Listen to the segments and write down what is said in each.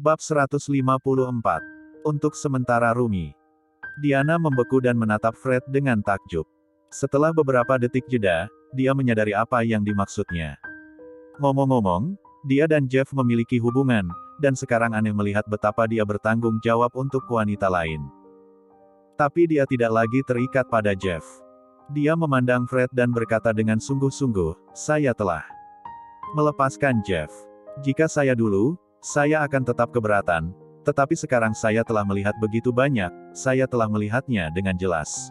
Bab 154. Untuk sementara Rumi. Diana membeku dan menatap Fred dengan takjub. Setelah beberapa detik jeda, dia menyadari apa yang dimaksudnya. Ngomong-ngomong, dia dan Jeff memiliki hubungan, dan sekarang aneh melihat betapa dia bertanggung jawab untuk wanita lain. Tapi dia tidak lagi terikat pada Jeff. Dia memandang Fred dan berkata dengan sungguh-sungguh, saya telah melepaskan Jeff. Jika saya dulu, saya akan tetap keberatan, tetapi sekarang saya telah melihat begitu banyak, saya telah melihatnya dengan jelas.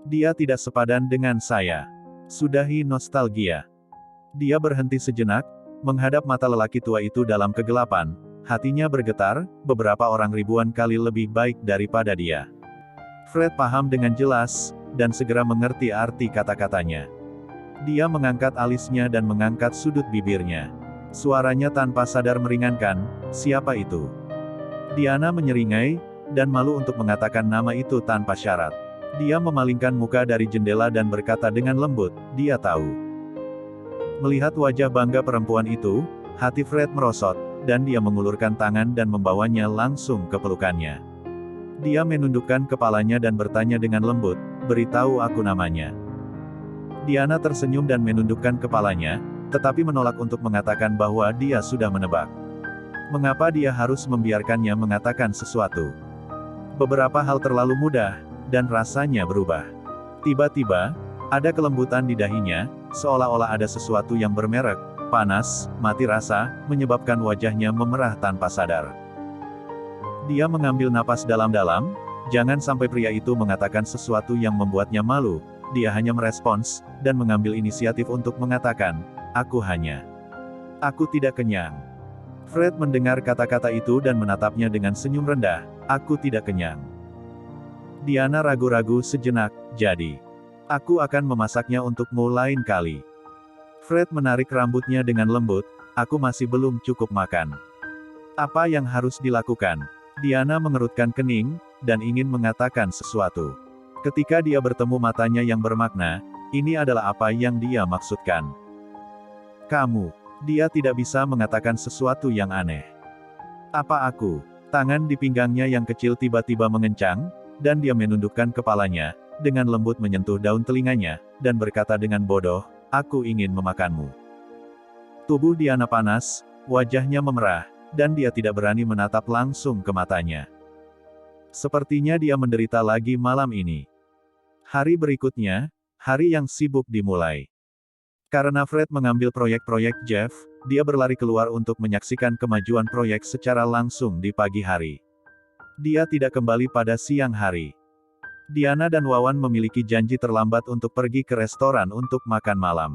Dia tidak sepadan dengan saya. Sudahi nostalgia. Dia berhenti sejenak, menghadap mata lelaki tua itu dalam kegelapan, hatinya bergetar, beberapa orang ribuan kali lebih baik daripada dia. Fred paham dengan jelas, dan segera mengerti arti kata-katanya. Dia mengangkat alisnya dan mengangkat sudut bibirnya. Suaranya tanpa sadar meringankan, siapa itu? Diana menyeringai, dan malu untuk mengatakan nama itu tanpa syarat. Dia memalingkan muka dari jendela dan berkata dengan lembut, dia tahu. Melihat wajah bangga perempuan itu, hati Fred merosot, dan dia mengulurkan tangan dan membawanya langsung ke pelukannya. Dia menundukkan kepalanya dan bertanya dengan lembut, beritahu aku namanya. Diana tersenyum dan menundukkan kepalanya, tetapi menolak untuk mengatakan bahwa dia sudah menebak. Mengapa dia harus membiarkannya mengatakan sesuatu? Beberapa hal terlalu mudah, dan rasanya berubah. Tiba-tiba, ada kelembutan di dahinya, seolah-olah ada sesuatu yang bermerek, panas, mati rasa, menyebabkan wajahnya memerah tanpa sadar. Dia mengambil napas dalam-dalam, jangan sampai pria itu mengatakan sesuatu yang membuatnya malu. Dia hanya merespons, dan mengambil inisiatif untuk mengatakan, aku tidak kenyang. Fred mendengar kata-kata itu dan menatapnya dengan senyum rendah, aku tidak kenyang. Diana ragu-ragu sejenak, jadi, aku akan memasaknya untukmu lain kali. Fred menarik rambutnya dengan lembut, aku masih belum cukup makan. Apa yang harus dilakukan? Diana mengerutkan kening, dan ingin mengatakan sesuatu. Ketika dia bertemu matanya yang bermakna, ini adalah apa yang dia maksudkan. Kamu. Dia tidak bisa mengatakan sesuatu yang aneh. Apa aku? Tangan di pinggangnya yang kecil tiba-tiba mengencang, dan dia menundukkan kepalanya, dengan lembut menyentuh daun telinganya, dan berkata dengan bodoh, aku ingin memakanmu. Tubuh Diana panas, wajahnya memerah, dan dia tidak berani menatap langsung ke matanya. Sepertinya dia menderita lagi malam ini. Hari berikutnya, hari yang sibuk dimulai. Karena Fred mengambil proyek-proyek Jeff, dia berlari keluar untuk menyaksikan kemajuan proyek secara langsung di pagi hari. Dia tidak kembali pada siang hari. Diana dan Wawan memiliki janji terlambat untuk pergi ke restoran untuk makan malam.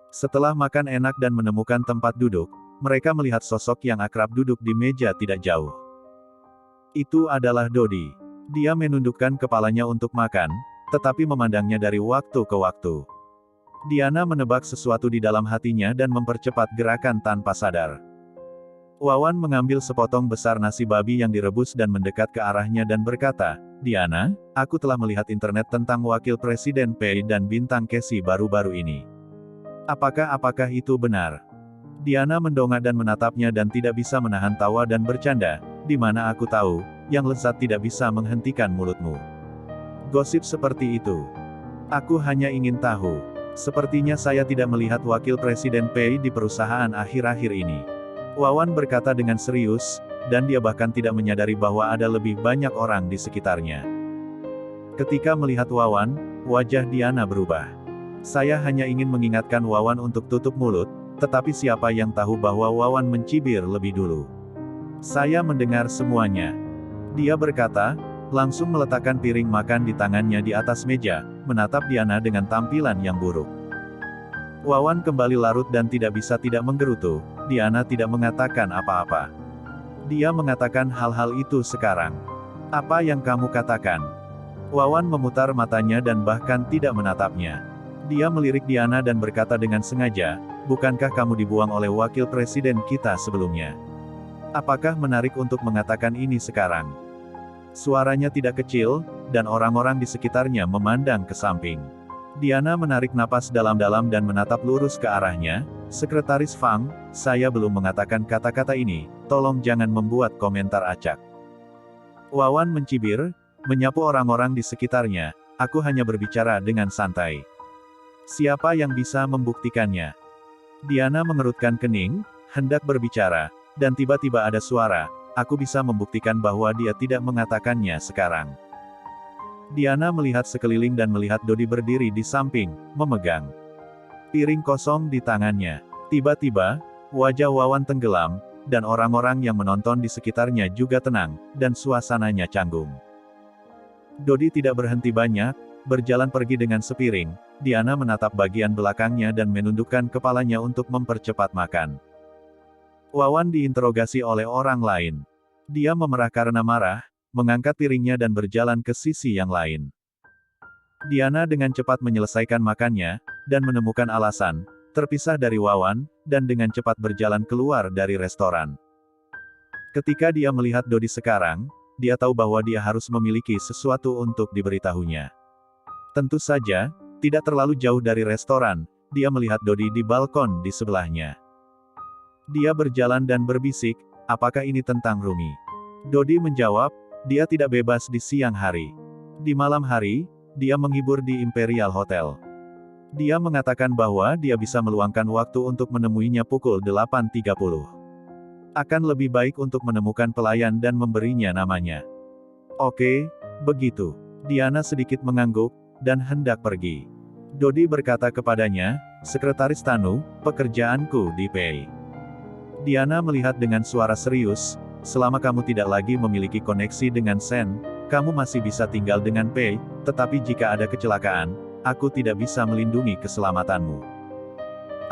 Setelah makan enak dan menemukan tempat duduk, mereka melihat sosok yang akrab duduk di meja tidak jauh. Itu adalah Dodi. Dia menundukkan kepalanya untuk makan, tetapi memandangnya dari waktu ke waktu. Diana menebak sesuatu di dalam hatinya dan mempercepat gerakan tanpa sadar. Wawan mengambil sepotong besar nasi babi yang direbus dan mendekat ke arahnya dan berkata, Diana, aku telah melihat internet tentang Wakil Presiden Pei dan bintang Casey baru-baru ini. Apakah itu benar? Diana mendongak dan menatapnya dan tidak bisa menahan tawa dan bercanda, di mana aku tahu, yang lezat tidak bisa menghentikan mulutmu. Gosip seperti itu. Aku hanya ingin tahu. Sepertinya saya tidak melihat Wakil Presiden Pei di perusahaan akhir-akhir ini. Wawan berkata dengan serius, dan dia bahkan tidak menyadari bahwa ada lebih banyak orang di sekitarnya. Ketika melihat Wawan, wajah Diana berubah. Saya hanya ingin mengingatkan Wawan untuk tutup mulut, tetapi siapa yang tahu bahwa Wawan mencibir lebih dulu. Saya mendengar semuanya. Dia berkata, langsung meletakkan piring makan di tangannya di atas meja, menatap Diana dengan tampilan yang buruk. Wawan kembali larut dan tidak bisa tidak menggerutu. Diana tidak mengatakan apa-apa. Dia mengatakan hal-hal itu sekarang. Apa yang kamu katakan? Wawan memutar matanya dan bahkan tidak menatapnya. Dia melirik Diana dan berkata dengan sengaja, bukankah kamu dibuang oleh wakil presiden kita sebelumnya? Apakah menarik untuk mengatakan ini sekarang? Suaranya tidak kecil, dan orang-orang di sekitarnya memandang ke samping. Diana menarik napas dalam-dalam dan menatap lurus ke arahnya, Sekretaris Fang, saya belum mengatakan kata-kata ini, tolong jangan membuat komentar acak. Wawan mencibir, menyapu orang-orang di sekitarnya, aku hanya berbicara dengan santai. Siapa yang bisa membuktikannya? Diana mengerutkan kening, hendak berbicara, dan tiba-tiba ada suara, aku bisa membuktikan bahwa dia tidak mengatakannya sekarang. Diana melihat sekeliling dan melihat Dodi berdiri di samping, memegang piring kosong di tangannya. Tiba-tiba, wajah Wawan tenggelam, dan orang-orang yang menonton di sekitarnya juga tenang, dan suasananya canggung. Dodi tidak berhenti banyak, berjalan pergi dengan sepiring. Diana menatap bagian belakangnya dan menundukkan kepalanya untuk mempercepat makan. Wawan diinterogasi oleh orang lain. Dia memerah karena marah, mengangkat piringnya dan berjalan ke sisi yang lain. Diana dengan cepat menyelesaikan makannya, dan menemukan alasan, terpisah dari Wawan, dan dengan cepat berjalan keluar dari restoran. Ketika dia melihat Dodi sekarang, dia tahu bahwa dia harus memiliki sesuatu untuk diberitahunya. Tentu saja, tidak terlalu jauh dari restoran, dia melihat Dodi di balkon di sebelahnya. Dia berjalan dan berbisik, apakah ini tentang Rumi? Dodi menjawab, dia tidak bebas di siang hari. Di malam hari, dia menghibur di Imperial Hotel. Dia mengatakan bahwa dia bisa meluangkan waktu untuk menemuinya pukul 8.30. Akan lebih baik untuk menemukan pelayan dan memberinya namanya. Oke, begitu. Diana sedikit mengangguk, dan hendak pergi. Dodi berkata kepadanya, Sekretaris Tanu, pekerjaanku di PI. Diana melihat dengan suara serius, selama kamu tidak lagi memiliki koneksi dengan Sen, kamu masih bisa tinggal dengan Pei, tetapi jika ada kecelakaan, aku tidak bisa melindungi keselamatanmu.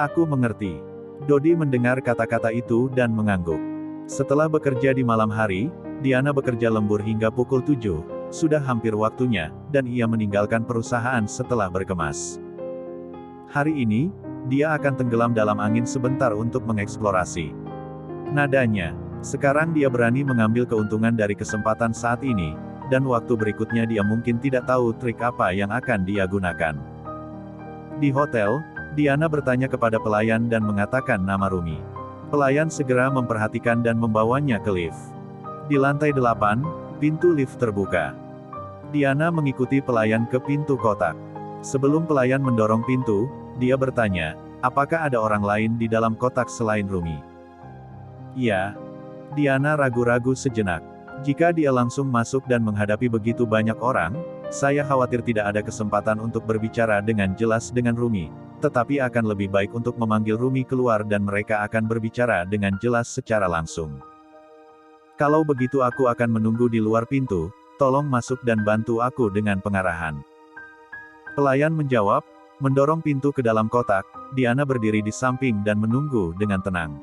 Aku mengerti. Dodi mendengar kata-kata itu dan mengangguk. Setelah bekerja di malam hari, Diana bekerja lembur hingga pukul 7, sudah hampir waktunya, dan ia meninggalkan perusahaan setelah berkemas. Hari ini, dia akan tenggelam dalam angin sebentar untuk mengeksplorasi. Nadanya. Sekarang dia berani mengambil keuntungan dari kesempatan saat ini, dan waktu berikutnya dia mungkin tidak tahu trik apa yang akan dia gunakan. Di hotel, Diana bertanya kepada pelayan dan mengatakan nama Rumi. Pelayan segera memperhatikan dan membawanya ke lift. Di lantai 8, pintu lift terbuka. Diana mengikuti pelayan ke pintu kotak. Sebelum pelayan mendorong pintu, dia bertanya, apakah ada orang lain di dalam kotak selain Rumi? Ya. Diana ragu-ragu sejenak. Jika dia langsung masuk dan menghadapi begitu banyak orang, saya khawatir tidak ada kesempatan untuk berbicara dengan jelas dengan Rumi, tetapi akan lebih baik untuk memanggil Rumi keluar dan mereka akan berbicara dengan jelas secara langsung. Kalau begitu aku akan menunggu di luar pintu, tolong masuk dan bantu aku dengan pengarahan. Pelayan menjawab, mendorong pintu ke dalam kotak. Diana berdiri di samping dan menunggu dengan tenang.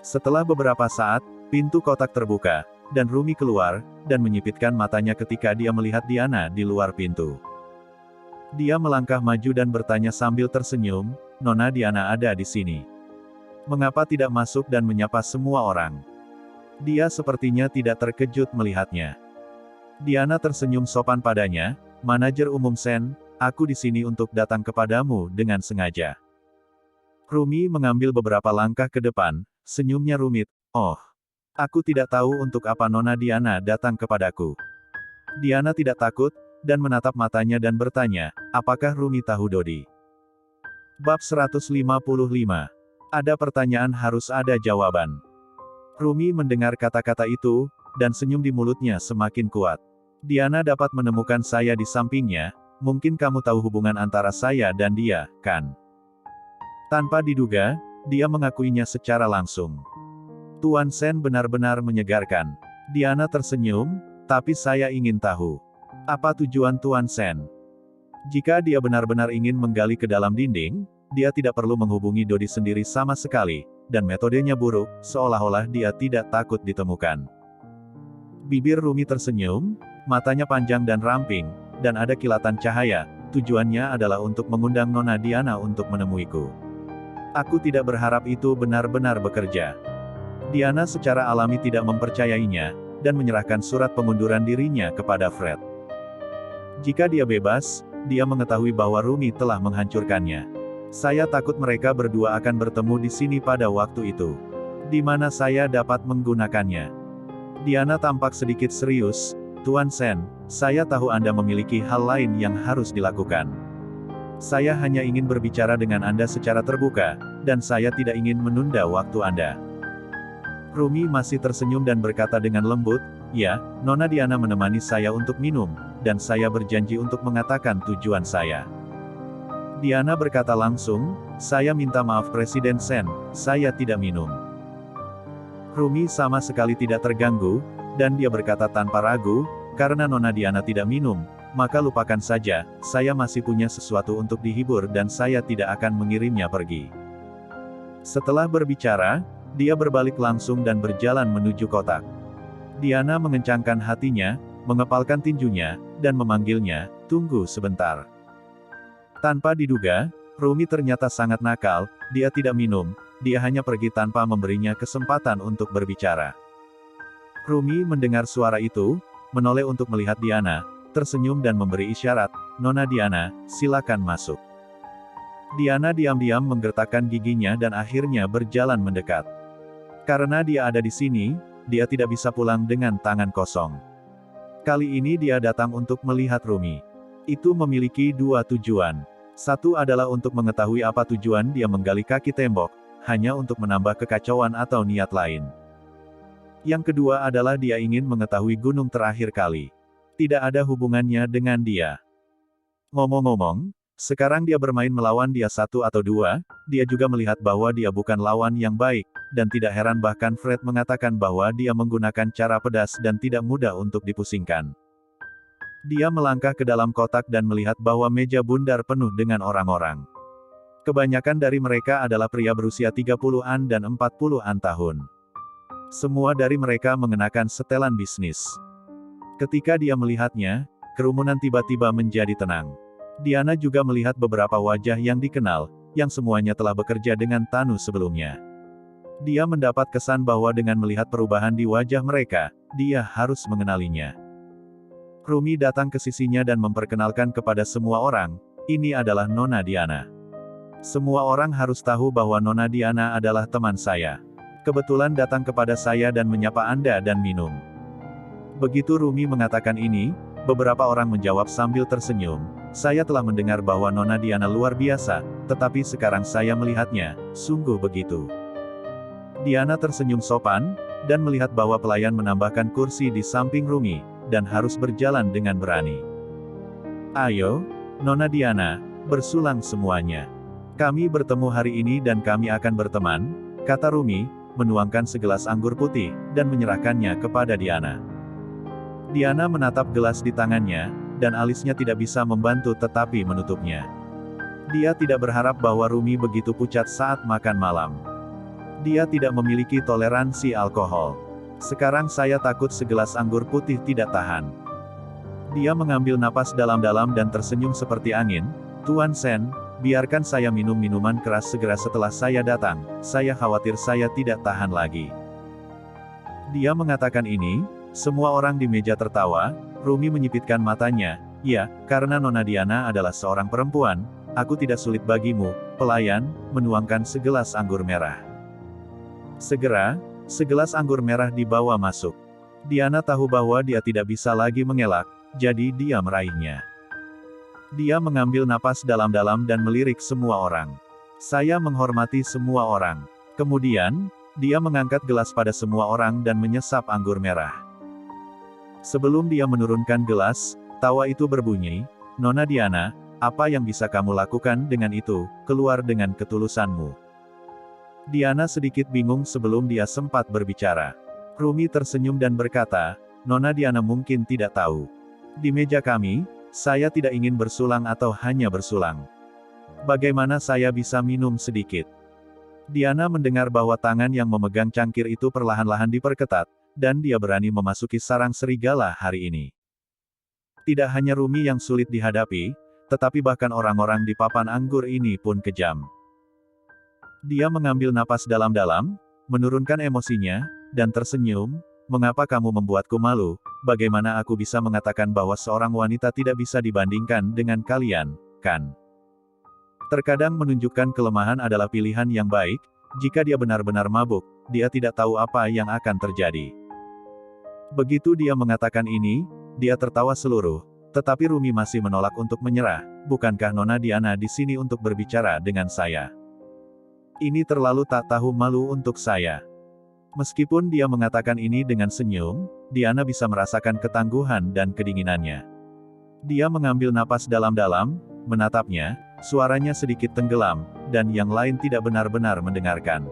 Setelah beberapa saat, pintu kotak terbuka, dan Rumi keluar, dan menyipitkan matanya ketika dia melihat Diana di luar pintu. Dia melangkah maju dan bertanya sambil tersenyum, Nona Diana ada di sini. Mengapa tidak masuk dan menyapa semua orang? Dia sepertinya tidak terkejut melihatnya. Diana tersenyum sopan padanya, Manajer Umum Sen, aku di sini untuk datang kepadamu dengan sengaja. Rumi mengambil beberapa langkah ke depan, senyumnya rumit, oh. Aku tidak tahu untuk apa Nona Diana datang kepadaku. Diana tidak takut, dan menatap matanya dan bertanya, apakah Rumi tahu Dodi? Bab 155. Ada pertanyaan harus ada jawaban. Rumi mendengar kata-kata itu, dan senyum di mulutnya semakin kuat. Diana dapat menemukan saya di sampingnya, mungkin kamu tahu hubungan antara saya dan dia, kan? Tanpa diduga, dia mengakuinya secara langsung. Tuan Sen benar-benar menyegarkan. Diana tersenyum, tapi saya ingin tahu. Apa tujuan Tuan Sen? Jika dia benar-benar ingin menggali ke dalam dinding, dia tidak perlu menghubungi Dodi sendiri sama sekali, dan metodenya buruk, seolah-olah dia tidak takut ditemukan. Bibir Rumi tersenyum, matanya panjang dan ramping, dan ada kilatan cahaya, tujuannya adalah untuk mengundang Nona Diana untuk menemuiku. Aku tidak berharap itu benar-benar bekerja. Diana secara alami tidak mempercayainya, dan menyerahkan surat pengunduran dirinya kepada Fred. Jika dia bebas, dia mengetahui bahwa Rumi telah menghancurkannya. Saya takut mereka berdua akan bertemu di sini pada waktu itu. Di mana saya dapat menggunakannya? Diana tampak sedikit serius. Tuan Sen, saya tahu Anda memiliki hal lain yang harus dilakukan. Saya hanya ingin berbicara dengan Anda secara terbuka, dan saya tidak ingin menunda waktu Anda. Rumi masih tersenyum dan berkata dengan lembut, ya, Nona Diana menemani saya untuk minum, dan saya berjanji untuk mengatakan tujuan saya. Diana berkata langsung, saya minta maaf Presiden Sen, saya tidak minum. Rumi sama sekali tidak terganggu, dan dia berkata tanpa ragu, karena Nona Diana tidak minum, maka lupakan saja, saya masih punya sesuatu untuk dihibur dan saya tidak akan mengirimnya pergi. Setelah berbicara, dia berbalik langsung dan berjalan menuju kotak. Diana mengencangkan hatinya, mengepalkan tinjunya, dan memanggilnya, tunggu sebentar. Tanpa diduga, Rumi ternyata sangat nakal, dia tidak minum, dia hanya pergi tanpa memberinya kesempatan untuk berbicara. Rumi mendengar suara itu, menoleh untuk melihat Diana, tersenyum dan memberi isyarat, Nona Diana, silakan masuk. Diana diam-diam menggertakkan giginya dan akhirnya berjalan mendekat. Karena dia ada di sini, dia tidak bisa pulang dengan tangan kosong. Kali ini dia datang untuk melihat Rumi. Itu memiliki dua tujuan. Satu adalah untuk mengetahui apa tujuan dia menggali kaki tembok, hanya untuk menambah kekacauan atau niat lain. Yang kedua adalah dia ingin mengetahui gunung terakhir kali. Tidak ada hubungannya dengan dia. Ngomong-ngomong, sekarang dia bermain melawan dia satu atau dua, dia juga melihat bahwa dia bukan lawan yang baik, dan tidak heran bahkan Fred mengatakan bahwa dia menggunakan cara pedas dan tidak mudah untuk dipusingkan. Dia melangkah ke dalam kotak dan melihat bahwa meja bundar penuh dengan orang-orang. Kebanyakan dari mereka adalah pria berusia 30-an dan 40-an tahun. Semua dari mereka mengenakan setelan bisnis. Ketika dia melihatnya, kerumunan tiba-tiba menjadi tenang. Diana juga melihat beberapa wajah yang dikenal, yang semuanya telah bekerja dengan Tanu sebelumnya. Dia mendapat kesan bahwa dengan melihat perubahan di wajah mereka, dia harus mengenalinya. Rumi datang ke sisinya dan memperkenalkan kepada semua orang, ini adalah Nona Diana. Semua orang harus tahu bahwa Nona Diana adalah teman saya. Kebetulan datang kepada saya dan menyapa Anda dan minum. Begitu Rumi mengatakan ini, beberapa orang menjawab sambil tersenyum, saya telah mendengar bahwa Nona Diana luar biasa, tetapi sekarang saya melihatnya, sungguh begitu. Diana tersenyum sopan, dan melihat bahwa pelayan menambahkan kursi di samping Rumi, dan harus berjalan dengan berani. Ayo, Nona Diana, bersulang semuanya. Kami bertemu hari ini dan kami akan berteman, kata Rumi, menuangkan segelas anggur putih, dan menyerahkannya kepada Diana. Diana menatap gelas di tangannya, dan alisnya tidak bisa membantu tetapi menutupnya. Dia tidak berharap bahwa Rumi begitu pucat saat makan malam. Dia tidak memiliki toleransi alkohol. Sekarang saya takut segelas anggur putih tidak tahan. Dia mengambil napas dalam-dalam dan tersenyum seperti angin, Tuan Sen, biarkan saya minum minuman keras segera setelah saya datang, saya khawatir saya tidak tahan lagi. Dia mengatakan ini, semua orang di meja tertawa, Rumi menyipitkan matanya, ya, karena Nona Diana adalah seorang perempuan, aku tidak sulit bagimu, pelayan, menuangkan segelas anggur merah. Segera, segelas anggur merah dibawa masuk. Diana tahu bahwa dia tidak bisa lagi mengelak, jadi dia meraihnya. Dia mengambil napas dalam-dalam dan melirik semua orang. Saya menghormati semua orang. Kemudian, dia mengangkat gelas pada semua orang dan menyesap anggur merah. Sebelum dia menurunkan gelas, tawa itu berbunyi, Nona Diana, apa yang bisa kamu lakukan dengan itu, keluar dengan ketulusanmu. Diana sedikit bingung sebelum dia sempat berbicara. Rumi tersenyum dan berkata, Nona Diana mungkin tidak tahu. Di meja kami, saya tidak ingin bersulang atau hanya bersulang. Bagaimana saya bisa minum sedikit? Diana mendengar bahwa tangan yang memegang cangkir itu perlahan-lahan diperketat, dan dia berani memasuki sarang serigala hari ini. Tidak hanya Rumi yang sulit dihadapi, tetapi bahkan orang-orang di papan anggur ini pun kejam. Dia mengambil napas dalam-dalam, menurunkan emosinya, dan tersenyum, mengapa kamu membuatku malu, bagaimana aku bisa mengatakan bahwa seorang wanita tidak bisa dibandingkan dengan kalian, kan? Terkadang menunjukkan kelemahan adalah pilihan yang baik, Jika dia benar-benar mabuk, dia tidak tahu apa yang akan terjadi. Begitu dia mengatakan ini, dia tertawa seluruh, tetapi Rumi masih menolak untuk menyerah. Bukankah Nona Diana di sini untuk berbicara dengan saya? Ini terlalu tak tahu malu untuk saya. Meskipun dia mengatakan ini dengan senyum, Diana bisa merasakan ketangguhan dan kedinginannya. Dia mengambil napas dalam-dalam, menatapnya, suaranya sedikit tenggelam, dan yang lain tidak benar-benar mendengarkan.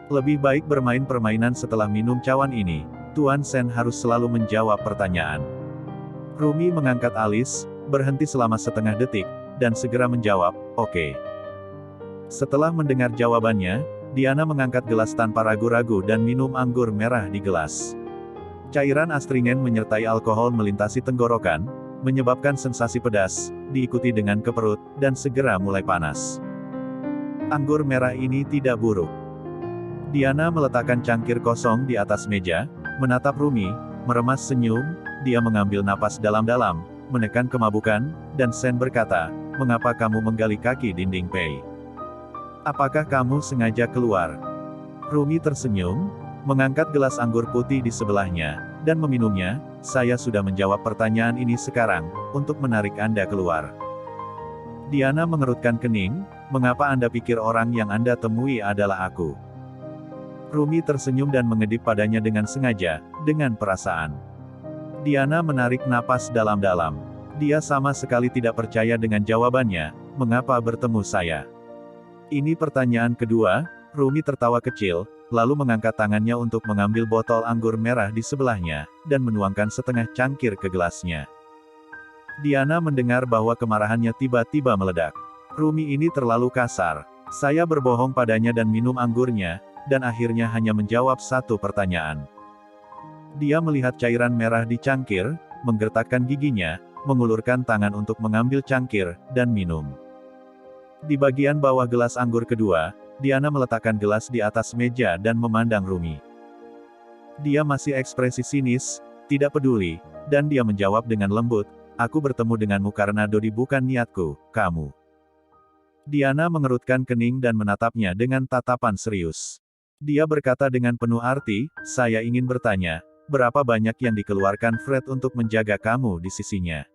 Lebih baik bermain permainan setelah minum cawan ini, Tuan Sen harus selalu menjawab pertanyaan. Rumi mengangkat alis, berhenti selama setengah detik, dan segera menjawab, "Oke." Setelah mendengar jawabannya, Diana mengangkat gelas tanpa ragu-ragu dan minum anggur merah di gelas. Cairan astringen menyertai alkohol melintasi tenggorokan, menyebabkan sensasi pedas, diikuti dengan ke perut, dan segera mulai panas. Anggur merah ini tidak buruk. Diana meletakkan cangkir kosong di atas meja, menatap Rumi, meremas senyum, dia mengambil napas dalam-dalam, menekan kemabukan, dan Sen berkata, "Mengapa kamu menggali kaki dinding Pei? Apakah kamu sengaja keluar?" Rumi tersenyum, mengangkat gelas anggur putih di sebelahnya, dan meminumnya. "Saya sudah menjawab pertanyaan ini sekarang, untuk menarik Anda keluar." Diana mengerutkan kening, "Mengapa Anda pikir orang yang Anda temui adalah aku?" Rumi tersenyum dan mengedip padanya dengan sengaja, dengan perasaan. Diana menarik napas dalam-dalam. Dia sama sekali tidak percaya dengan jawabannya, "Mengapa bertemu saya?" Ini pertanyaan kedua. Rumi tertawa kecil, lalu mengangkat tangannya untuk mengambil botol anggur merah di sebelahnya, dan menuangkan setengah cangkir ke gelasnya. Diana mendengar bahwa kemarahannya tiba-tiba meledak. Rumi ini terlalu kasar. Saya berbohong padanya dan minum anggurnya, dan akhirnya hanya menjawab satu pertanyaan. Dia melihat cairan merah di cangkir, menggertakkan giginya, mengulurkan tangan untuk mengambil cangkir, dan minum. Di bagian bawah gelas anggur kedua, Diana meletakkan gelas di atas meja dan memandang Rumi. Dia masih ekspresi sinis, tidak peduli, dan dia menjawab dengan lembut, "Aku bertemu denganmu karena Dodi bukan niatku, kamu." Diana mengerutkan kening dan menatapnya dengan tatapan serius. Dia berkata dengan penuh arti, "Saya ingin bertanya, berapa banyak yang dikeluarkan Fred untuk menjaga kamu di sisinya?"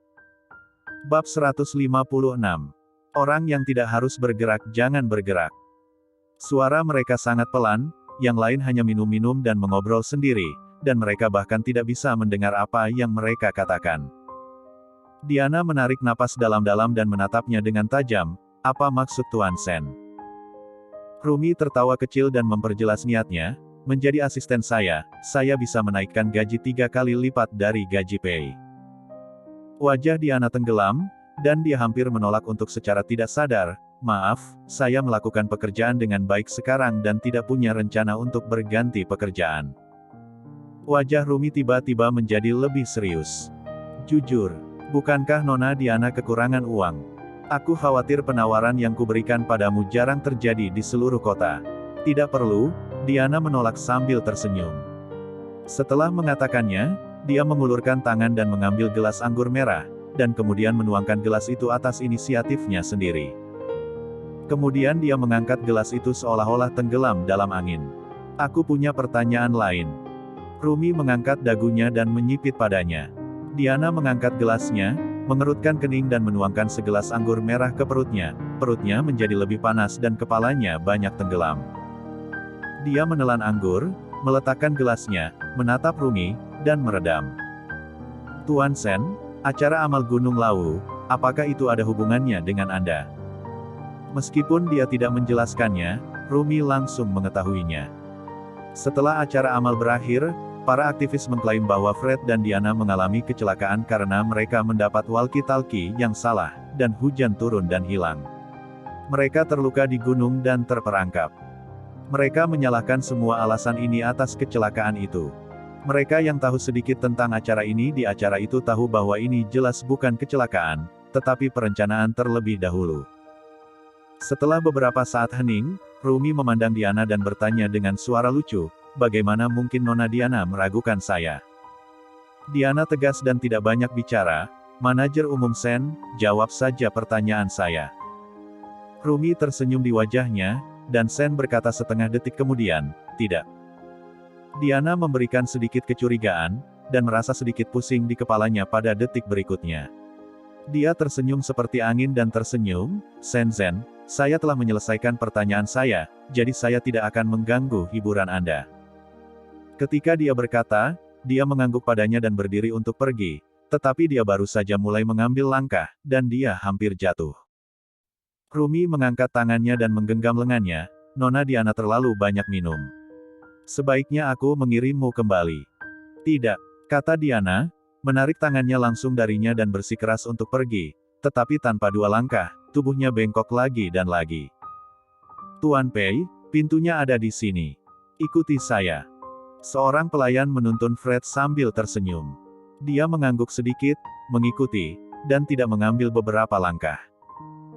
Bab 156. Orang yang tidak harus bergerak jangan bergerak. Suara mereka sangat pelan, yang lain hanya minum-minum dan mengobrol sendiri, dan mereka bahkan tidak bisa mendengar apa yang mereka katakan. Diana menarik napas dalam-dalam dan menatapnya dengan tajam, "Apa maksud Tuan Sen?" Rumi tertawa kecil dan memperjelas niatnya, "Menjadi asisten saya bisa menaikkan gaji 3 kali lipat dari gaji Pei." Wajah Diana tenggelam, dan dia hampir menolak untuk secara tidak sadar, "Maaf, saya melakukan pekerjaan dengan baik sekarang dan tidak punya rencana untuk berganti pekerjaan." Wajah Rumi tiba-tiba menjadi lebih serius. "Jujur, bukankah Nona Diana kekurangan uang? Aku khawatir penawaran yang kuberikan padamu jarang terjadi di seluruh kota." "Tidak perlu," Diana menolak sambil tersenyum. Setelah mengatakannya, dia mengulurkan tangan dan mengambil gelas anggur merah, dan kemudian menuangkan gelas itu atas inisiatifnya sendiri. Kemudian dia mengangkat gelas itu seolah-olah tenggelam dalam angin. "Aku punya pertanyaan lain." Rumi mengangkat dagunya dan menyipit padanya. Diana mengangkat gelasnya, mengerutkan kening dan menuangkan segelas anggur merah ke perutnya. Perutnya menjadi lebih panas dan kepalanya banyak tenggelam. Dia menelan anggur, meletakkan gelasnya, menatap Rumi, dan meredam. "Tuan Sen, acara amal Gunung Lawu, apakah itu ada hubungannya dengan Anda?" Meskipun dia tidak menjelaskannya, Rumi langsung mengetahuinya. Setelah acara amal berakhir, para aktivis mengklaim bahwa Fred dan Diana mengalami kecelakaan karena mereka mendapat walkie-talkie yang salah, dan hujan turun dan hilang. Mereka terluka di gunung dan terperangkap. Mereka menyalahkan semua alasan ini atas kecelakaan itu. Mereka yang tahu sedikit tentang acara ini di acara itu tahu bahwa ini jelas bukan kecelakaan, tetapi perencanaan terlebih dahulu. Setelah beberapa saat hening, Rumi memandang Diana dan bertanya dengan suara lucu, "Bagaimana mungkin Nona Diana meragukan saya?" Diana tegas dan tidak banyak bicara, "Manajer umum Sen, jawab saja pertanyaan saya." Rumi tersenyum di wajahnya, dan Sen berkata setengah detik kemudian, tidak. Diana memberikan sedikit kecurigaan, dan merasa sedikit pusing di kepalanya pada detik berikutnya. Dia tersenyum seperti angin dan tersenyum, Shenzhen, saya telah menyelesaikan pertanyaan saya, jadi saya tidak akan mengganggu hiburan Anda. Ketika dia berkata, dia mengangguk padanya dan berdiri untuk pergi, tetapi dia baru saja mulai mengambil langkah, dan dia hampir jatuh. Rumi mengangkat tangannya dan menggenggam lengannya, Nona Diana terlalu banyak minum. Sebaiknya aku mengirimmu kembali. Tidak, kata Diana, menarik tangannya langsung darinya dan bersikeras untuk pergi, tetapi tanpa dua langkah, tubuhnya bengkok lagi dan lagi. Tuan Pei, pintunya ada di sini. Ikuti saya. Seorang pelayan menuntun Fred sambil tersenyum. Dia mengangguk sedikit, mengikuti, dan tidak mengambil beberapa langkah.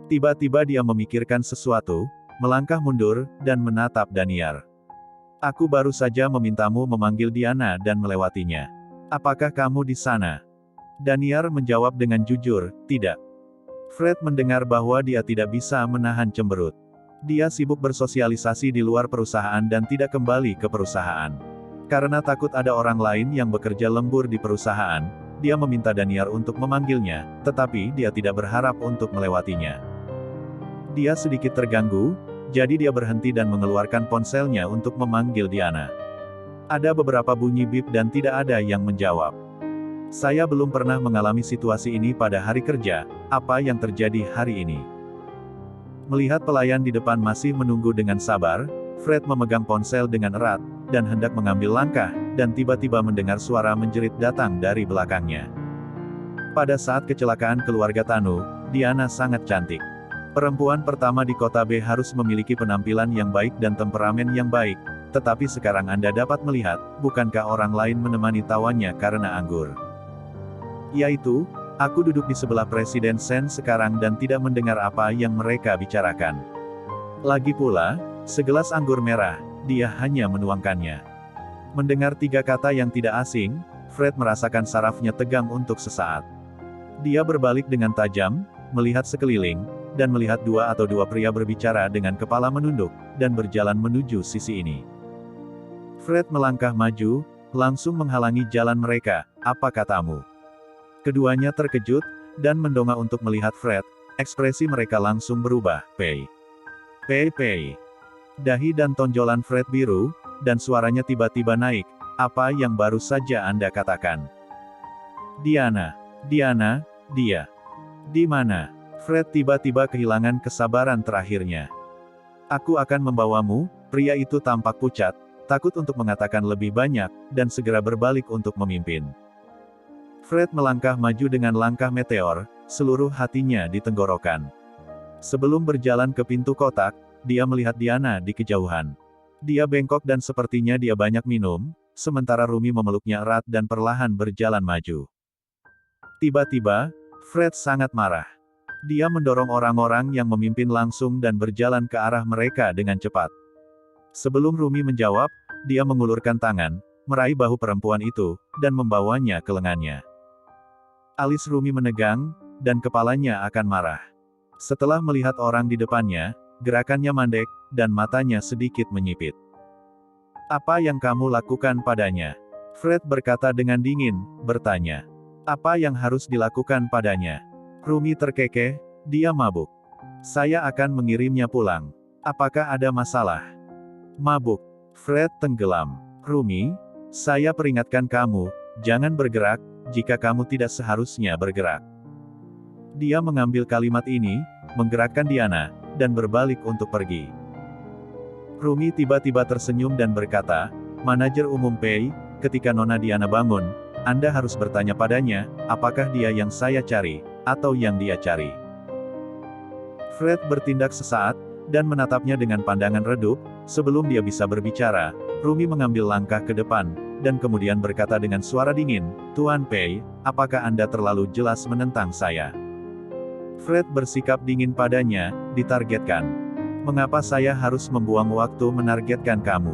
Tiba-tiba dia memikirkan sesuatu, melangkah mundur, dan menatap Daniar. Aku baru saja memintamu memanggil Diana dan melewatinya. Apakah kamu di sana? Daniar menjawab dengan jujur, tidak. Fred mendengar bahwa dia tidak bisa menahan cemberut. Dia sibuk bersosialisasi di luar perusahaan dan tidak kembali ke perusahaan. Karena takut ada orang lain yang bekerja lembur di perusahaan, dia meminta Daniar untuk memanggilnya, tetapi dia tidak berharap untuk melewatinya. Dia sedikit terganggu, jadi dia berhenti dan mengeluarkan ponselnya untuk memanggil Diana. Ada beberapa bunyi bip dan tidak ada yang menjawab. Saya belum pernah mengalami situasi ini pada hari kerja, apa yang terjadi hari ini? Melihat pelayan di depan masih menunggu dengan sabar, Fred memegang ponsel dengan erat, dan hendak mengambil langkah, dan tiba-tiba mendengar suara menjerit datang dari belakangnya. Pada saat kecelakaan keluarga Tanu, Diana sangat cantik. Perempuan pertama di kota B harus memiliki penampilan yang baik dan temperamen yang baik, tetapi sekarang Anda dapat melihat, bukankah orang lain menemani tawannya karena anggur? Yaitu, aku duduk di sebelah Presiden Sen sekarang dan tidak mendengar apa yang mereka bicarakan. Lagi pula, segelas anggur merah, dia hanya menuangkannya. Mendengar tiga kata yang tidak asing, Fred merasakan sarafnya tegang untuk sesaat. Dia berbalik dengan tajam, melihat sekeliling, dan melihat dua pria berbicara dengan kepala menunduk, dan berjalan menuju sisi ini. Fred melangkah maju, langsung menghalangi jalan mereka, apa katamu? Keduanya terkejut, dan mendongak untuk melihat Fred, ekspresi mereka langsung berubah, Pei. Pei. Dahi dan tonjolan Fred biru, dan suaranya tiba-tiba naik, apa yang baru saja Anda katakan? Diana, dia. Di mana? Fred tiba-tiba kehilangan kesabaran terakhirnya. Aku akan membawamu, pria itu tampak pucat, takut untuk mengatakan lebih banyak, dan segera berbalik untuk memimpin. Fred melangkah maju dengan langkah meteor, seluruh hatinya di tenggorokan. Sebelum berjalan ke pintu kotak, dia melihat Diana di kejauhan. Dia bengkok dan sepertinya dia banyak minum, sementara Rumi memeluknya erat dan perlahan berjalan maju. Tiba-tiba, Fred sangat marah. Dia mendorong orang-orang yang memimpin langsung dan berjalan ke arah mereka dengan cepat. Sebelum Rumi menjawab, dia mengulurkan tangan, meraih bahu perempuan itu, dan membawanya ke lengannya. Alis Rumi menegang, dan kepalanya akan marah. Setelah melihat orang di depannya, gerakannya mandek, dan matanya sedikit menyipit. Apa yang kamu lakukan padanya? Fred berkata dengan dingin, bertanya. Apa yang harus dilakukan padanya? Rumi terkekeh, dia mabuk. Saya akan mengirimnya pulang. Apakah ada masalah? Mabuk. Fred tenggelam. Rumi, saya peringatkan kamu, jangan bergerak, jika kamu tidak seharusnya bergerak. Dia mengambil kalimat ini, menggerakkan Diana, dan berbalik untuk pergi. Rumi tiba-tiba tersenyum dan berkata, Manajer Umum Pei, ketika Nona Diana bangun, Anda harus bertanya padanya, apakah dia yang saya cari, atau yang dia cari. Fred bertindak sesaat, dan menatapnya dengan pandangan redup, sebelum dia bisa berbicara, Rumi mengambil langkah ke depan, dan kemudian berkata dengan suara dingin, Tuan Pei, apakah Anda terlalu jelas menentang saya? Fred bersikap dingin padanya, ditargetkan. Mengapa saya harus membuang waktu menargetkan kamu?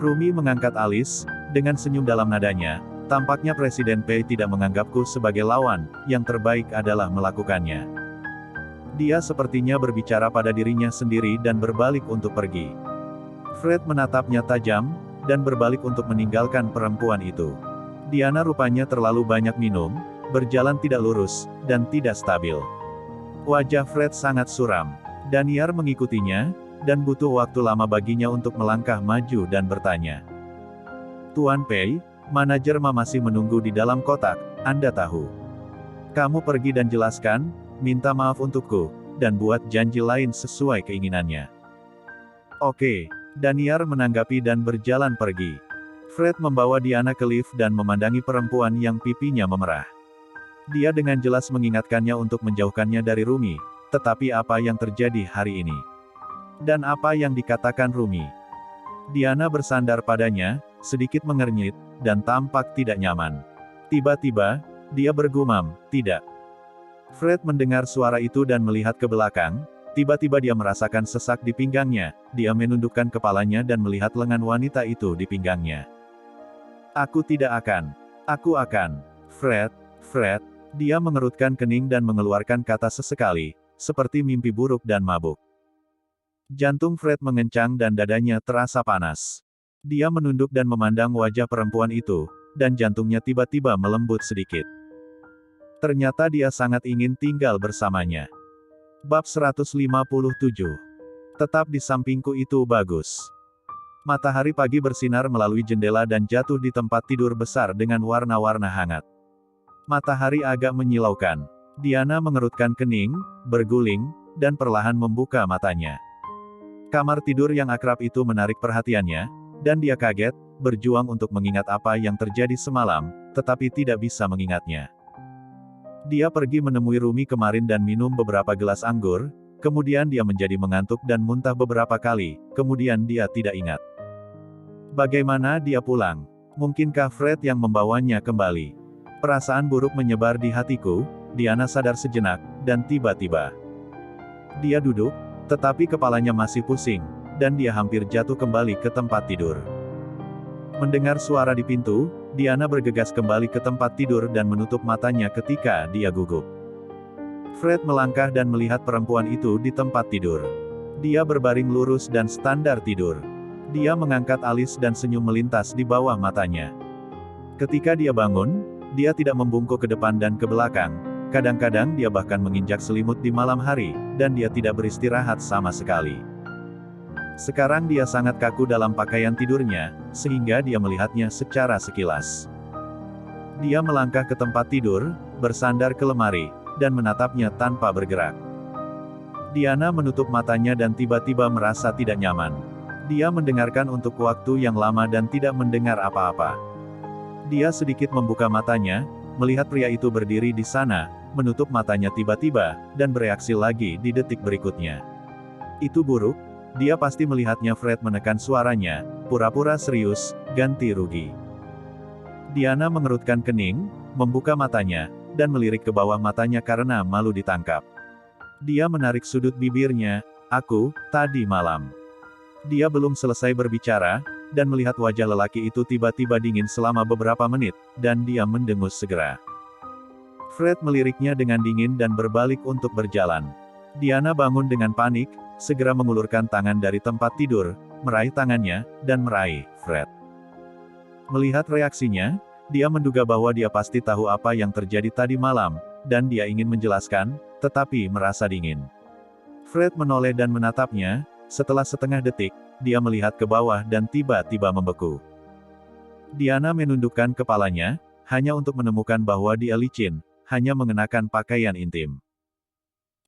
Rumi mengangkat alis, dengan senyum dalam nadanya, tampaknya Presiden Pei tidak menganggapku sebagai lawan, yang terbaik adalah melakukannya. Dia sepertinya berbicara pada dirinya sendiri dan berbalik untuk pergi. Fred menatapnya tajam, dan berbalik untuk meninggalkan perempuan itu. Diana rupanya terlalu banyak minum, berjalan tidak lurus, dan tidak stabil. Wajah Fred sangat suram. Daniar mengikutinya, dan butuh waktu lama baginya untuk melangkah maju dan bertanya. Tuan Pei, manajer Ma masih menunggu di dalam kotak, Anda tahu. Kamu pergi dan jelaskan, minta maaf untukku, dan buat janji lain sesuai keinginannya. Oke, Daniar menanggapi dan berjalan pergi. Fred membawa Diana ke lift dan memandangi perempuan yang pipinya memerah. Dia dengan jelas mengingatkannya untuk menjauhkannya dari Rumi, tetapi apa yang terjadi hari ini? Dan apa yang dikatakan Rumi? Diana bersandar padanya, sedikit mengernyit, dan tampak tidak nyaman. Tiba-tiba, dia bergumam, tidak. Fred mendengar suara itu dan melihat ke belakang, tiba-tiba dia merasakan sesak di pinggangnya, dia menundukkan kepalanya dan melihat lengan wanita itu di pinggangnya. Aku tidak akan. Aku akan. Fred, Fred, dia mengerutkan kening dan mengeluarkan kata sesekali, seperti mimpi buruk dan mabuk. Jantung Fred mengencang dan dadanya terasa panas. Dia menunduk dan memandang wajah perempuan itu, dan jantungnya tiba-tiba melembut sedikit. Ternyata dia sangat ingin tinggal bersamanya. Bab 157. Tetap di sampingku itu bagus. Matahari pagi bersinar melalui jendela dan jatuh di tempat tidur besar dengan warna-warna hangat. Matahari agak menyilaukan. Diana mengerutkan kening, berguling, dan perlahan membuka matanya. Kamar tidur yang akrab itu menarik perhatiannya, dan dia kaget, berjuang untuk mengingat apa yang terjadi semalam, tetapi tidak bisa mengingatnya. Dia pergi menemui Rumi kemarin dan minum beberapa gelas anggur, kemudian dia menjadi mengantuk dan muntah beberapa kali, kemudian dia tidak ingat. Bagaimana dia pulang? Mungkinkah Fred yang membawanya kembali? Perasaan buruk menyebar di hatiku, Diana sadar sejenak, dan tiba-tiba. Dia duduk, tetapi kepalanya masih pusing, dan dia hampir jatuh kembali ke tempat tidur. Mendengar suara di pintu, Diana bergegas kembali ke tempat tidur dan menutup matanya ketika dia gugup. Fred melangkah dan melihat perempuan itu di tempat tidur. Dia berbaring lurus dan standar tidur. Dia mengangkat alis dan senyum melintas di bawah matanya. Ketika dia bangun, dia tidak membungkuk ke depan dan ke belakang. Kadang-kadang dia bahkan menginjak selimut di malam hari, dan dia tidak beristirahat sama sekali. Sekarang dia sangat kaku dalam pakaian tidurnya, sehingga dia melihatnya secara sekilas. Dia melangkah ke tempat tidur, bersandar ke lemari, dan menatapnya tanpa bergerak. Diana menutup matanya dan tiba-tiba merasa tidak nyaman. Dia mendengarkan untuk waktu yang lama dan tidak mendengar apa-apa. Dia sedikit membuka matanya, melihat pria itu berdiri di sana, menutup matanya tiba-tiba, dan bereaksi lagi di detik berikutnya. Itu buruk. Dia pasti melihatnya. Fred menekan suaranya, pura-pura serius, ganti rugi. Diana mengerutkan kening, membuka matanya, dan melirik ke bawah matanya karena malu ditangkap. Dia menarik sudut bibirnya, aku, tadi malam. Dia belum selesai berbicara, dan melihat wajah lelaki itu tiba-tiba dingin selama beberapa menit, dan dia mendengus segera. Fred meliriknya dengan dingin dan berbalik untuk berjalan. Diana bangun dengan panik, segera mengulurkan tangan dari tempat tidur, meraih tangannya, dan meraih Fred. Melihat reaksinya, dia menduga bahwa dia pasti tahu apa yang terjadi tadi malam, dan dia ingin menjelaskan, tetapi merasa dingin. Fred menoleh dan menatapnya, setelah setengah detik, dia melihat ke bawah dan tiba-tiba membeku. Diana menundukkan kepalanya, hanya untuk menemukan bahwa dia licin, hanya mengenakan pakaian intim.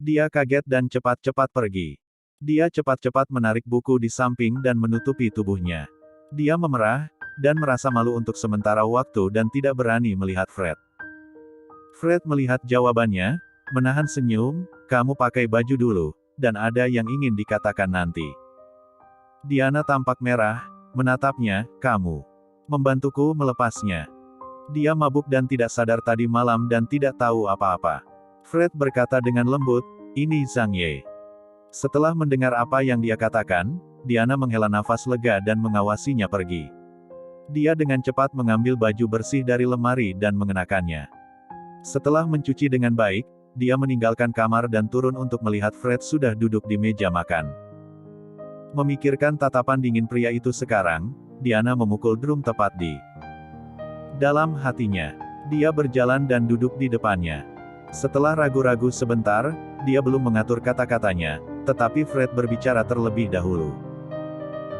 Dia kaget dan cepat-cepat pergi. Dia cepat-cepat menarik buku di samping dan menutupi tubuhnya. Dia memerah, dan merasa malu untuk sementara waktu dan tidak berani melihat Fred. Fred melihat jawabannya, menahan senyum, kamu pakai baju dulu, dan ada yang ingin dikatakan nanti. Diana tampak merah, menatapnya, kamu membantuku melepasnya. Dia mabuk dan tidak sadar tadi malam dan tidak tahu apa-apa. Fred berkata dengan lembut, ini Zhang Ye. Setelah mendengar apa yang dia katakan, Diana menghela nafas lega dan mengawasinya pergi. Dia dengan cepat mengambil baju bersih dari lemari dan mengenakannya. Setelah mencuci dengan baik, dia meninggalkan kamar dan turun untuk melihat Fred sudah duduk di meja makan. Memikirkan tatapan dingin pria itu sekarang, Diana memukul drum tepat di dalam hatinya. Dia berjalan dan duduk di depannya. Setelah ragu-ragu sebentar, dia belum mengatur kata-katanya, tetapi Fred berbicara terlebih dahulu.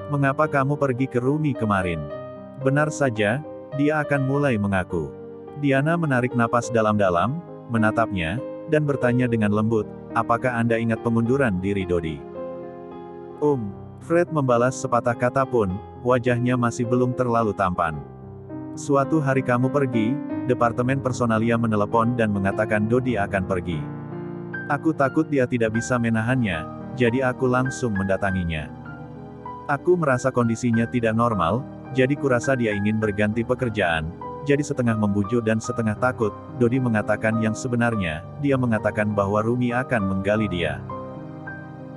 "Mengapa kamu pergi ke Rumi kemarin?" "Benar saja, dia akan mulai mengaku." Diana menarik napas dalam-dalam, menatapnya, dan bertanya dengan lembut, "Apakah Anda ingat pengunduran diri Dodi?" Fred membalas sepatah kata pun, wajahnya masih belum terlalu tampan. "Suatu hari kamu pergi, Departemen Personalia menelepon dan mengatakan Dodi akan pergi. Aku takut dia tidak bisa menahannya, jadi aku langsung mendatanginya. Aku merasa kondisinya tidak normal, jadi kurasa dia ingin berganti pekerjaan. Jadi setengah membujuk dan setengah takut, Dodi mengatakan yang sebenarnya, dia mengatakan bahwa Rumi akan menggali dia."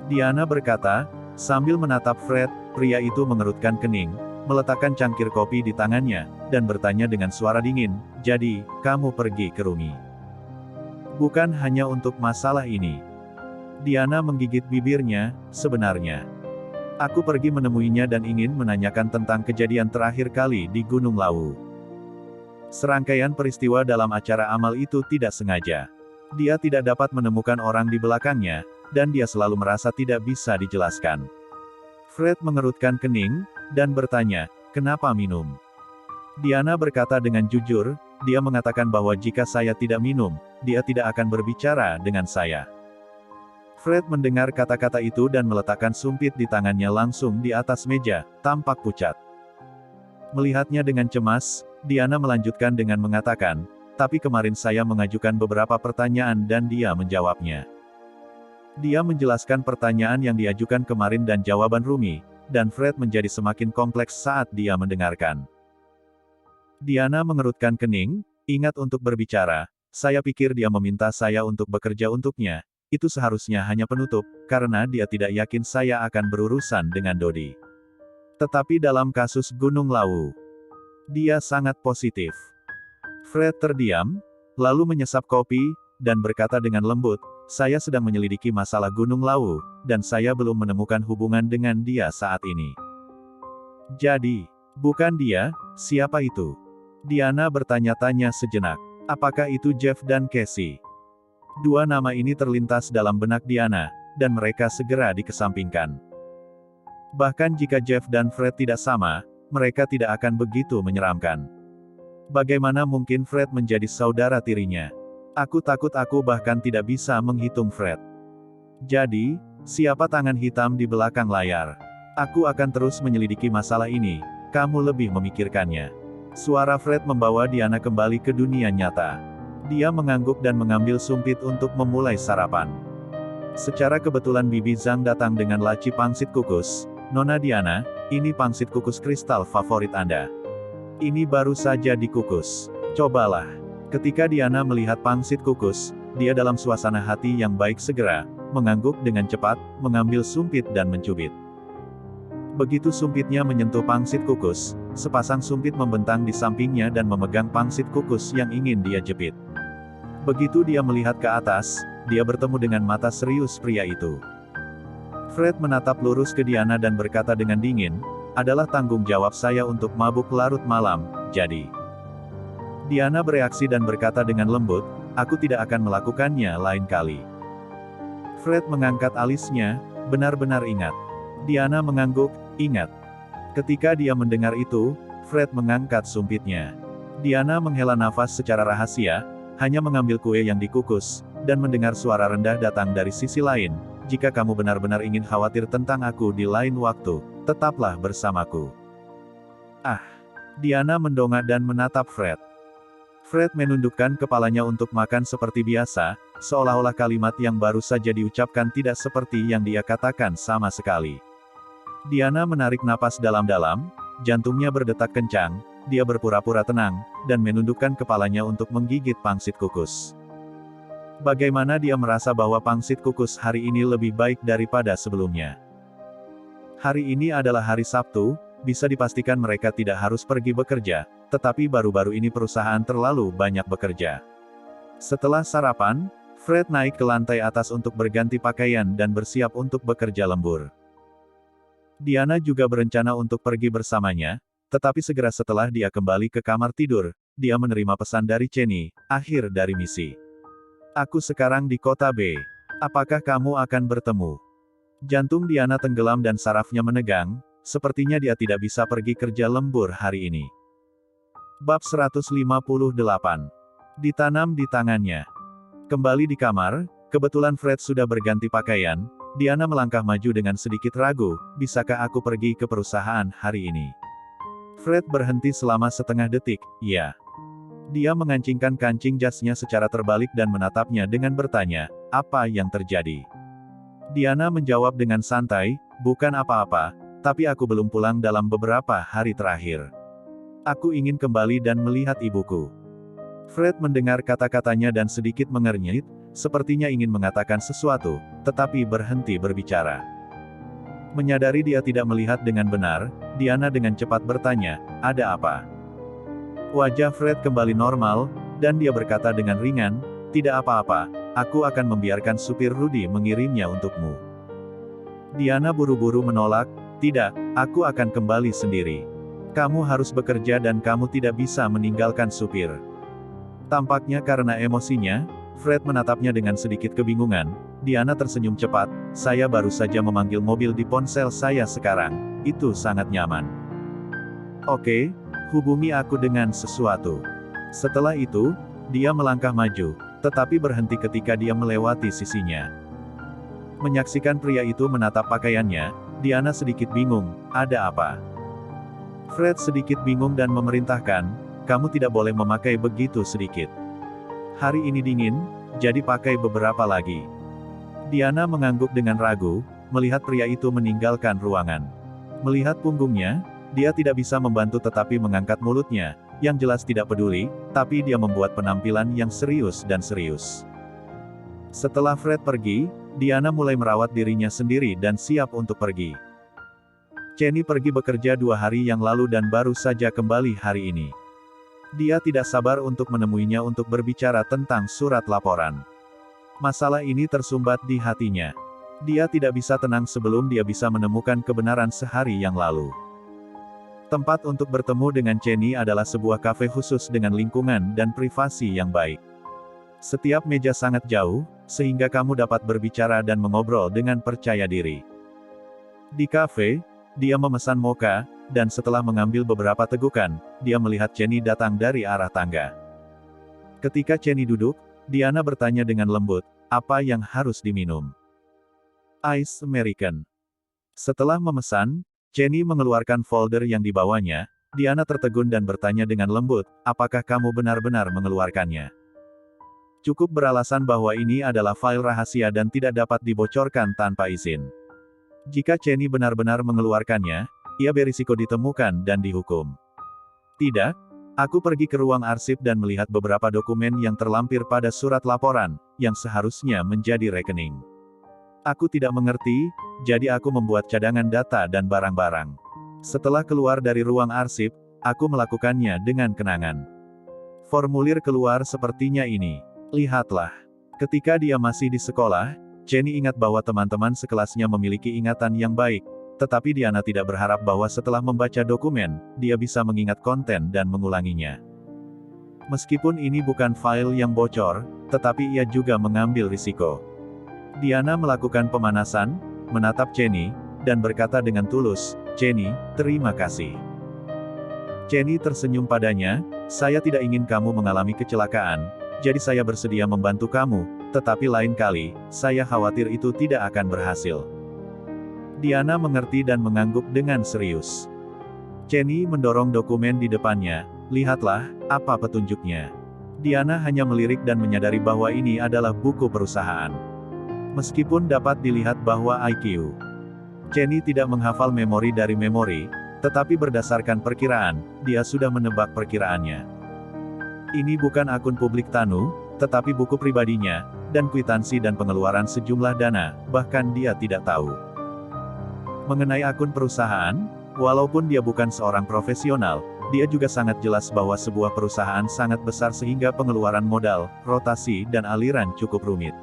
Diana berkata, sambil menatap Fred. Pria itu mengerutkan kening, meletakkan cangkir kopi di tangannya, dan bertanya dengan suara dingin, "Jadi, kamu pergi ke Rumi?" "Bukan hanya untuk masalah ini." Diana menggigit bibirnya, "Sebenarnya, aku pergi menemuinya dan ingin menanyakan tentang kejadian terakhir kali di Gunung Lawu. Serangkaian peristiwa dalam acara amal itu tidak sengaja. Dia tidak dapat menemukan orang di belakangnya, dan dia selalu merasa tidak bisa dijelaskan." Fred mengerutkan kening, dan bertanya, "Kenapa minum?" Diana berkata dengan jujur, "Dia mengatakan bahwa jika saya tidak minum, dia tidak akan berbicara dengan saya." Fred mendengar kata-kata itu dan meletakkan sumpit di tangannya langsung di atas meja, tampak pucat. Melihatnya dengan cemas, Diana melanjutkan dengan mengatakan, "Tapi kemarin saya mengajukan beberapa pertanyaan dan dia menjawabnya." Dia menjelaskan pertanyaan yang diajukan kemarin dan jawaban Rumi, dan Fred menjadi semakin kompleks saat dia mendengarkan. Diana mengerutkan kening, "Ingat untuk berbicara, saya pikir dia meminta saya untuk bekerja untuknya, itu seharusnya hanya penutup, karena dia tidak yakin saya akan berurusan dengan Dodi. Tetapi dalam kasus Gunung Lawu, dia sangat positif." Fred terdiam, lalu menyesap kopi, dan berkata dengan lembut, "Saya sedang menyelidiki masalah Gunung Lawu, dan saya belum menemukan hubungan dengan dia saat ini." "Jadi, bukan dia, siapa itu?" Diana bertanya-tanya sejenak. Apakah itu Jeff dan Casey? Dua nama ini terlintas dalam benak Diana, dan mereka segera dikesampingkan. Bahkan jika Jeff dan Fred tidak sama, mereka tidak akan begitu menyeramkan. Bagaimana mungkin Fred menjadi saudara tirinya? Aku takut aku bahkan tidak bisa menghitung Fred. Jadi, siapa tangan hitam di belakang layar? Aku akan terus menyelidiki masalah ini, kamu lebih memikirkannya. Suara Fred membawa Diana kembali ke dunia nyata. Dia mengangguk dan mengambil sumpit untuk memulai sarapan. Secara kebetulan Bibi Zhang datang dengan laci pangsit kukus. "Nona Diana, ini pangsit kukus kristal favorit Anda. Ini baru saja dikukus. Cobalah." Ketika Diana melihat pangsit kukus, dia dalam suasana hati yang baik segera mengangguk dengan cepat, mengambil sumpit dan mencubit. Begitu sumpitnya menyentuh pangsit kukus, sepasang sumpit membentang di sampingnya dan memegang pangsit kukus yang ingin dia jepit. Begitu dia melihat ke atas, dia bertemu dengan mata serius pria itu. Fred menatap lurus ke Diana dan berkata dengan dingin, "Adalah tanggung jawab saya untuk mabuk larut malam, jadi." Diana bereaksi dan berkata dengan lembut, "Aku tidak akan melakukannya lain kali." Fred mengangkat alisnya, "Benar-benar ingat." Diana mengangguk, "Ingat." Ketika dia mendengar itu, Fred mengangkat sumpitnya. Diana menghela nafas secara rahasia, hanya mengambil kue yang dikukus, dan mendengar suara rendah datang dari sisi lain, "Jika kamu benar-benar ingin khawatir tentang aku di lain waktu, tetaplah bersamaku." "Ah." Diana mendongak dan menatap Fred. Fred menundukkan kepalanya untuk makan seperti biasa, seolah-olah kalimat yang baru saja diucapkan tidak seperti yang dia katakan sama sekali. Diana menarik napas dalam-dalam, jantungnya berdetak kencang, dia berpura-pura tenang, dan menundukkan kepalanya untuk menggigit pangsit kukus. Bagaimana dia merasa bahwa pangsit kukus hari ini lebih baik daripada sebelumnya. Hari ini adalah hari Sabtu, bisa dipastikan mereka tidak harus pergi bekerja, tetapi baru-baru ini perusahaan terlalu banyak bekerja. Setelah sarapan, Fred naik ke lantai atas untuk berganti pakaian dan bersiap untuk bekerja lembur. Diana juga berencana untuk pergi bersamanya, tetapi segera setelah dia kembali ke kamar tidur, dia menerima pesan dari Cheney, akhir dari misi. Aku sekarang di kota B. Apakah kamu akan bertemu? Jantung Diana tenggelam dan sarafnya menegang, sepertinya dia tidak bisa pergi kerja lembur hari ini. Bab 158. Ditanam di tangannya. Kembali di kamar, kebetulan Fred sudah berganti pakaian, Diana melangkah maju dengan sedikit ragu, bisakah aku pergi ke perusahaan hari ini? Fred berhenti selama setengah detik, ya. Dia mengancingkan kancing jasnya secara terbalik dan menatapnya dengan bertanya, apa yang terjadi? Diana menjawab dengan santai, bukan apa-apa, tapi aku belum pulang dalam beberapa hari terakhir. Aku ingin kembali dan melihat ibuku. Fred mendengar kata-katanya dan sedikit mengernyit, sepertinya ingin mengatakan sesuatu, tetapi berhenti berbicara. Menyadari dia tidak melihat dengan benar, Diana dengan cepat bertanya, ada apa? Wajah Fred kembali normal, dan dia berkata dengan ringan, tidak apa-apa, aku akan membiarkan supir Rudy mengirimnya untukmu. Diana buru-buru menolak, tidak, aku akan kembali sendiri. Kamu harus bekerja dan kamu tidak bisa meninggalkan supir. Tampaknya karena emosinya, Fred menatapnya dengan sedikit kebingungan. Diana tersenyum cepat, saya baru saja memanggil mobil di ponsel saya sekarang, itu sangat nyaman. Oke, hubungi aku dengan sesuatu. Setelah itu, dia melangkah maju, tetapi berhenti ketika dia melewati sisinya. Menyaksikan pria itu menatap pakaiannya, Diana sedikit bingung, ada apa? Fred sedikit bingung dan memerintahkan, kamu tidak boleh memakai begitu sedikit. Hari ini dingin, jadi pakai beberapa lagi. Diana mengangguk dengan ragu, melihat pria itu meninggalkan ruangan. Melihat punggungnya, dia tidak bisa membantu tetapi mengangkat mulutnya, yang jelas tidak peduli, tapi dia membuat penampilan yang serius dan serius. Setelah Fred pergi, Diana mulai merawat dirinya sendiri dan siap untuk pergi. Cheney pergi bekerja 2 hari yang lalu dan baru saja kembali hari ini. Dia tidak sabar untuk menemuinya untuk berbicara tentang surat laporan. Masalah ini tersumbat di hatinya. Dia tidak bisa tenang sebelum dia bisa menemukan kebenaran sehari yang lalu. Tempat untuk bertemu dengan Cheney adalah sebuah kafe khusus dengan lingkungan dan privasi yang baik. Setiap meja sangat jauh, sehingga kamu dapat berbicara dan mengobrol dengan percaya diri. Di kafe, dia memesan mocha, dan setelah mengambil beberapa tegukan, dia melihat Cheney datang dari arah tangga. Ketika Cheney duduk, Diana bertanya dengan lembut, apa yang harus diminum? Ice American. Setelah memesan, Cheney mengeluarkan folder yang dibawanya, Diana tertegun dan bertanya dengan lembut, apakah kamu benar-benar mengeluarkannya? Cukup beralasan bahwa ini adalah file rahasia dan tidak dapat dibocorkan tanpa izin. Jika Cheney benar-benar mengeluarkannya, ia berisiko ditemukan dan dihukum. Tidak, aku pergi ke ruang arsip dan melihat beberapa dokumen yang terlampir pada surat laporan, yang seharusnya menjadi rekening. Aku tidak mengerti, jadi aku membuat cadangan data dan barang-barang. Setelah keluar dari ruang arsip, aku melakukannya dengan kenangan. Formulir keluar sepertinya ini. Lihatlah. Ketika dia masih di sekolah, Cheney ingat bahwa teman-teman sekelasnya memiliki ingatan yang baik, tetapi Diana tidak berharap bahwa setelah membaca dokumen, dia bisa mengingat konten dan mengulanginya. Meskipun ini bukan file yang bocor, tetapi ia juga mengambil risiko. Diana melakukan pemanasan, menatap Cheney, dan berkata dengan tulus, Cheney, terima kasih. Cheney tersenyum padanya, saya tidak ingin kamu mengalami kecelakaan, jadi saya bersedia membantu kamu, tetapi lain kali, saya khawatir itu tidak akan berhasil. Diana mengerti dan mengangguk dengan serius. Cheney mendorong dokumen di depannya, lihatlah, apa petunjuknya. Diana hanya melirik dan menyadari bahwa ini adalah buku perusahaan. Meskipun dapat dilihat bahwa IQ Cheney tidak menghafal memori dari memori, tetapi berdasarkan perkiraan, dia sudah menebak perkiraannya. Ini bukan akun publik Tanu, tetapi buku pribadinya, dan kwitansi dan pengeluaran sejumlah dana, bahkan dia tidak tahu. Mengenai akun perusahaan, walaupun dia bukan seorang profesional, dia juga sangat jelas bahwa sebuah perusahaan sangat besar sehingga pengeluaran modal, rotasi dan aliran cukup rumit.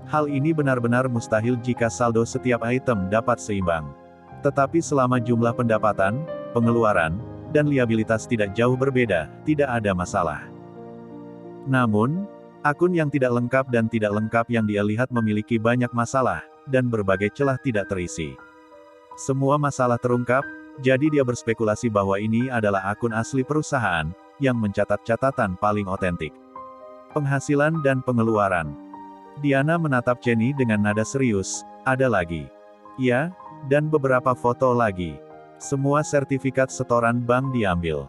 Hal ini benar-benar mustahil jika saldo setiap item dapat seimbang. Tetapi selama jumlah pendapatan, pengeluaran, dan liabilitas tidak jauh berbeda, tidak ada masalah. Namun, akun yang tidak lengkap dan tidak lengkap yang dia lihat memiliki banyak masalah, dan berbagai celah tidak terisi. Semua masalah terungkap, jadi dia berspekulasi bahwa ini adalah akun asli perusahaan, yang mencatat catatan paling otentik. Penghasilan dan pengeluaran. Diana menatap Jenny dengan nada serius, ada lagi. Ya, dan beberapa foto lagi. Semua sertifikat setoran bank diambil.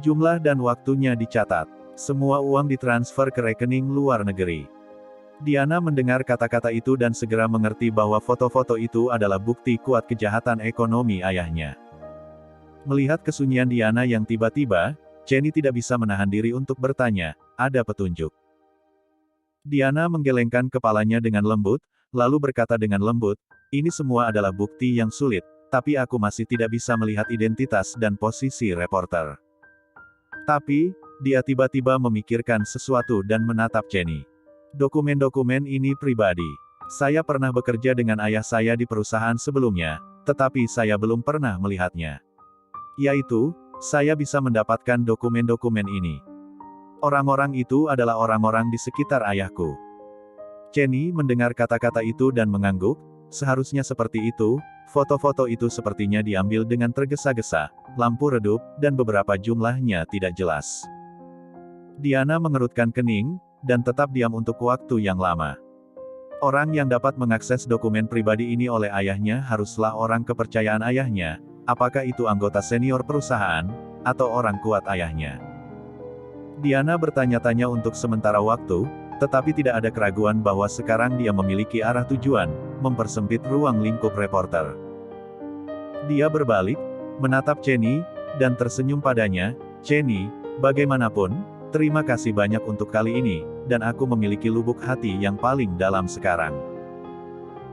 Jumlah dan waktunya dicatat. Semua uang ditransfer ke rekening luar negeri. Diana mendengar kata-kata itu dan segera mengerti bahwa foto-foto itu adalah bukti kuat kejahatan ekonomi ayahnya. Melihat kesunyian Diana yang tiba-tiba, Jenny tidak bisa menahan diri untuk bertanya, ada petunjuk. Diana menggelengkan kepalanya dengan lembut, lalu berkata dengan lembut, ini semua adalah bukti yang sulit, tapi aku masih tidak bisa melihat identitas dan posisi reporter. Tapi, dia tiba-tiba memikirkan sesuatu dan menatap Jenny. Dokumen-dokumen ini pribadi. Saya pernah bekerja dengan ayah saya di perusahaan sebelumnya, tetapi saya belum pernah melihatnya. Yaitu, saya bisa mendapatkan dokumen-dokumen ini. Orang-orang itu adalah orang-orang di sekitar ayahku. Jenny mendengar kata-kata itu dan mengangguk, seharusnya seperti itu. Foto-foto itu sepertinya diambil dengan tergesa-gesa, lampu redup, dan beberapa jumlahnya tidak jelas. Diana mengerutkan kening, dan tetap diam untuk waktu yang lama. Orang yang dapat mengakses dokumen pribadi ini oleh ayahnya haruslah orang kepercayaan ayahnya, apakah itu anggota senior perusahaan, atau orang kuat ayahnya. Diana bertanya-tanya untuk sementara waktu, tetapi tidak ada keraguan bahwa sekarang dia memiliki arah tujuan, mempersempit ruang lingkup reporter. Dia berbalik, menatap Jenny, dan tersenyum padanya, Jenny, bagaimanapun, terima kasih banyak untuk kali ini, dan aku memiliki lubuk hati yang paling dalam sekarang.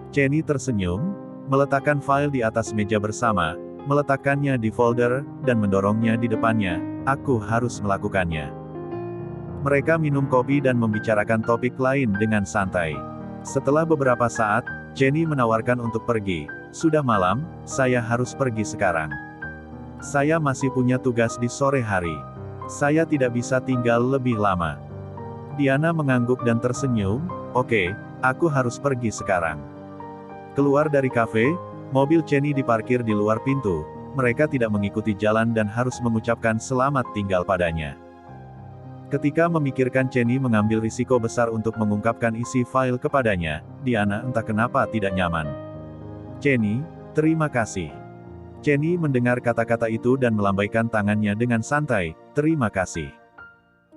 Jenny tersenyum, meletakkan file di atas meja bersama, meletakkannya di folder, dan mendorongnya di depannya, aku harus melakukannya. Mereka minum kopi dan membicarakan topik lain dengan santai. Setelah beberapa saat, Jenny menawarkan untuk pergi. Sudah malam, saya harus pergi sekarang. Saya masih punya tugas di sore hari. Saya tidak bisa tinggal lebih lama. Diana mengangguk dan tersenyum, oke, aku harus pergi sekarang. Keluar dari kafe, mobil Jenny diparkir di luar pintu. Mereka tidak mengikuti jalan dan harus mengucapkan selamat tinggal padanya. Ketika memikirkan Jenny mengambil risiko besar untuk mengungkapkan isi file kepadanya, Diana entah kenapa tidak nyaman. Jenny, terima kasih. Jenny mendengar kata-kata itu dan melambaikan tangannya dengan santai, terima kasih.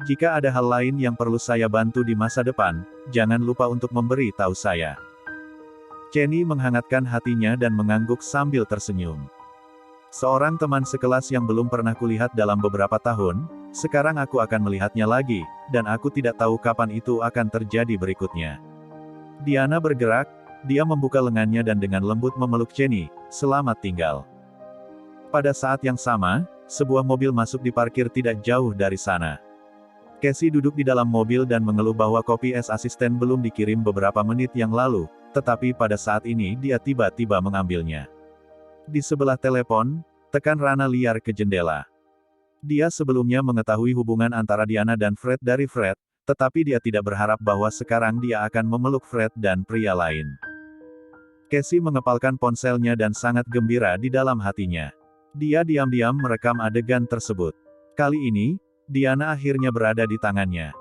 Jika ada hal lain yang perlu saya bantu di masa depan, jangan lupa untuk memberi tahu saya. Jenny menghangatkan hatinya dan mengangguk sambil tersenyum. Seorang teman sekelas yang belum pernah kulihat dalam beberapa tahun, sekarang aku akan melihatnya lagi, dan aku tidak tahu kapan itu akan terjadi berikutnya. Diana bergerak, dia membuka lengannya dan dengan lembut memeluk Jenny, selamat tinggal. Pada saat yang sama, sebuah mobil masuk di parkir tidak jauh dari sana. Casey duduk di dalam mobil dan mengeluh bahwa kopi es asisten belum dikirim beberapa menit yang lalu, tetapi pada saat ini dia tiba-tiba mengambilnya. Di sebelah telepon, tekan Rana liar ke jendela. Dia sebelumnya mengetahui hubungan antara Diana dan Fred dari Fred, tetapi dia tidak berharap bahwa sekarang dia akan memeluk Fred dan pria lain. Casey mengepalkan ponselnya dan sangat gembira di dalam hatinya. Dia diam-diam merekam adegan tersebut. Kali ini, Diana akhirnya berada di tangannya.